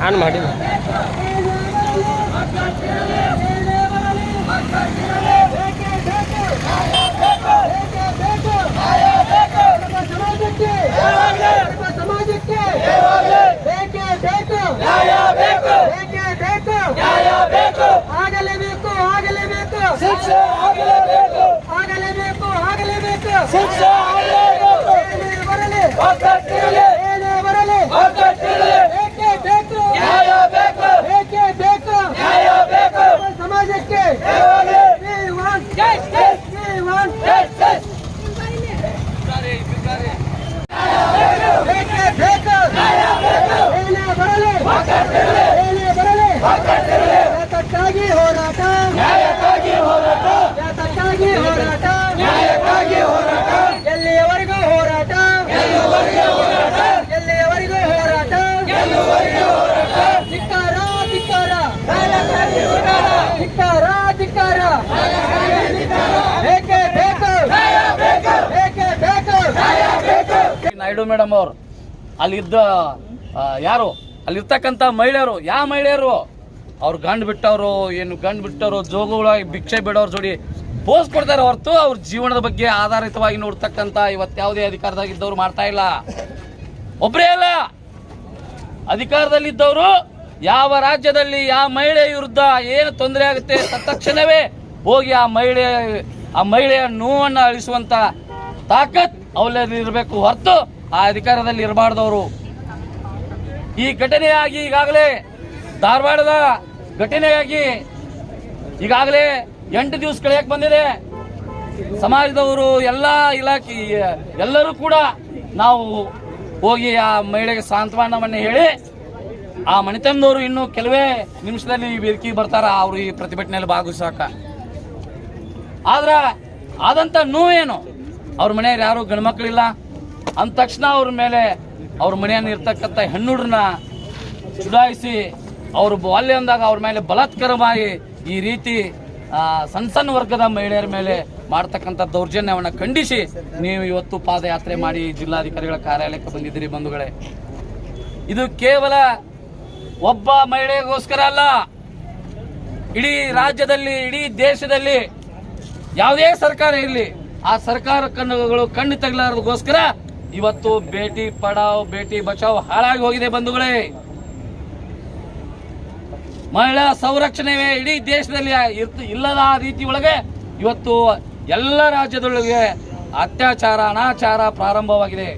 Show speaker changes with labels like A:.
A: On ಮಾಡಿ
B: ಸಮಾಜಕ್ಕೆ ಆಗಲೇಬೇಕು ಆಗಲೇಬೇಕು ಶಿಕ್ಷೆ ಆಗಲೇಬೇಕು ಆಗಲೇಬೇಕು ಆಗಲೇಬೇಕು ಶಿಕ್ಷೆ ಆಗಲೇಬೇಕು ಬರಲಿ ಏನೇ ಬರಲಿ ಬೇಕೇ ಬೇಕು ನ್ಯಾಯ ಬೇಕು ಬೇಕೇ ಬೇಕು ನ್ಯಾಯ ಬೇಕು ಸಮಾಜಕ್ಕೆ ಬೇಕೇ ಬೇಕು ಏನೇ ಬರಲಿ ಏನೇ ಬರಲಿ ಯಾತಕ್ಕಾಗಿ ಹೋರಾಟ ನ್ಯಾಯಕ್ಕಾಗಿ ಹೋರಾಟ ಯಾತಕ್ಕಾಗಿ ಹೋರಾಟ ನ್ಯಾಯಕ್ಕಾಗಿ ಹೋರಾಟ ಎಲ್ಲಿಯವರೆಗೂ ಹೋರಾಟ ಎಲ್ಲಿಯವರೆಗೂ ಹೋರಾಟ ಧಿಕ್ಕಾರ ಧಿಕ್ಕಾರ ಧಿಕ್ಕಾರ ಧಿಕ್ಕಾರ ಬೇಕೇ ಬೇಕು ಬೇಕೇ ಬೇಕು
C: ನಾಯ್ಡು ಮೇಡಮ್ ಅವರು ಅಲ್ಲಿದ್ದ ಯಾರು ಅಲ್ಲಿರ್ತಕ್ಕಂಥ ಮಹಿಳೆಯರು ಯಾವ ಮಹಿಳೆಯರು ಅವ್ರು ಗಂಡು ಬಿಟ್ಟವರು ಜೋಗುಗಳಾಗಿ ಭಿಕ್ಷೆ ಬಿಡೋರ್ ಜೋಡಿ ಪೋಸ್ಟ್ ಕೊಡ್ತಾರೆ ಹೊರತು ಅವ್ರ ಜೀವನದ ಬಗ್ಗೆ ಆಧಾರಿತವಾಗಿ ನೋಡ್ತಕ್ಕಂಥ ಇವತ್ತು ಯಾವುದೇ ಅಧಿಕಾರದಾಗಿದ್ದವ್ರು ಮಾಡ್ತಾ ಇಲ್ಲ. ಒಬ್ಬರೇ ಅಲ್ಲ, ಅಧಿಕಾರದಲ್ಲಿದ್ದವರು ಯಾವ ರಾಜ್ಯದಲ್ಲಿ ಯಾವ ಮಹಿಳೆ ವಿರುದ್ಧ ಏನು ತೊಂದರೆ ಆಗುತ್ತೆ ತಕ್ಷಣವೇ ಹೋಗಿ ಆ ಮಹಿಳೆಯ ನೋವನ್ನು ಅಳಿಸುವಂತ ತಾಕತ್ ಅವರಲ್ಲಿ ಇರಬೇಕು ಹೊರತು ಆ ಅಧಿಕಾರದಲ್ಲಿ ಇರಬಾರ್ದವರು. ಈ ಘಟನೆಯಾಗಿ ಈಗಾಗಲೇ ಧಾರವಾಡದ ಘಟನೆಯಾಗಿ ಈಗಾಗಲೇ 8 ದಿವಸ ಕಳೆಯಕ್ಕೆ ಬಂದಿದೆ. ಸಮಾಜದವರು ಎಲ್ಲ ಇಲಾಖೆ ಎಲ್ಲರೂ ಕೂಡ ನಾವು ಹೋಗಿ ಆ ಮಹಿಳೆಗೆ ಸಾಂತ್ವನವನ್ನು ಹೇಳಿ ಆ ಮನೆತನದವರು ಇನ್ನು ಕೆಲವೇ ನಿಮಿಷದಲ್ಲಿ ವೇದಿಕೆಗೆ ಬರ್ತಾರ ಅವರು ಈ ಪ್ರತಿಭಟನೆಯಲ್ಲಿ ಭಾಗವಹಿಸಾಕ. ಆದ್ರ ಆದಂತ ನೋವೇನು, ಅವ್ರ ಮನೆಯವ್ರು ಯಾರು ಗಂಡ್ಮಕ್ಳಿಲ್ಲ ಅಂದ ತಕ್ಷಣ ಅವ್ರ ಮೇಲೆ ಅವ್ರ ಮನೆಯನ್ನು ಇರ್ತಕ್ಕಂಥ ಹೆಣ್ಣುಡ್ರನ್ನ ಚುಡಾಯಿಸಿ ಅವರು ಬಾಲ್ಯ ಅಂದಾಗ ಅವ್ರ ಮೇಲೆ ಬಲಾತ್ಕಾರ ಮಾಡಿ ಈ ರೀತಿ ಸಣ್ಣ ವರ್ಗದ ಮಹಿಳೆಯರ ಮೇಲೆ ಮಾಡ್ತಕ್ಕಂಥ ದೌರ್ಜನ್ಯವನ್ನು ಖಂಡಿಸಿ ನೀವು ಇವತ್ತು ಪಾದಯಾತ್ರೆ ಮಾಡಿ ಜಿಲ್ಲಾಧಿಕಾರಿಗಳ ಕಾರ್ಯಾಲಯಕ್ಕೆ ಬಂದಿದ್ದೀರಿ ಬಂಧುಗಳೇ. ಇದು ಕೇವಲ ಒಬ್ಬ ಮಹಿಳೆಗೋಸ್ಕರ ಅಲ್ಲ, ಇಡೀ ರಾಜ್ಯದಲ್ಲಿ ಇಡೀ ದೇಶದಲ್ಲಿ ಯಾವುದೇ ಸರ್ಕಾರ ಇರಲಿ ಆ ಸರ್ಕಾರ ಕಣ್ಣು ತಗಲಾರದಕ್ಕೋಸ್ಕರ ಇವತ್ತು ಬೇಟಿ ಪಡಾವ್ ಬೇಟಿ ಬಚಾವ್ ಹಾಳಾಗಿ ಹೋಗಿದೆ ಬಂಧುಗಳೇ. ಮಹಿಳಾ ಸಂರಕ್ಷಣೆ ಇಡೀ ದೇಶದಲ್ಲಿ ಇಲ್ಲದ ರೀತಿ ಒಳಗೆ ಇವತ್ತು ಎಲ್ಲ ರಾಜ್ಯದೊಳಗೆ ಅತ್ಯಾಚಾರ ಅನಾಚಾರ ಪ್ರಾರಂಭವಾಗಿದೆ.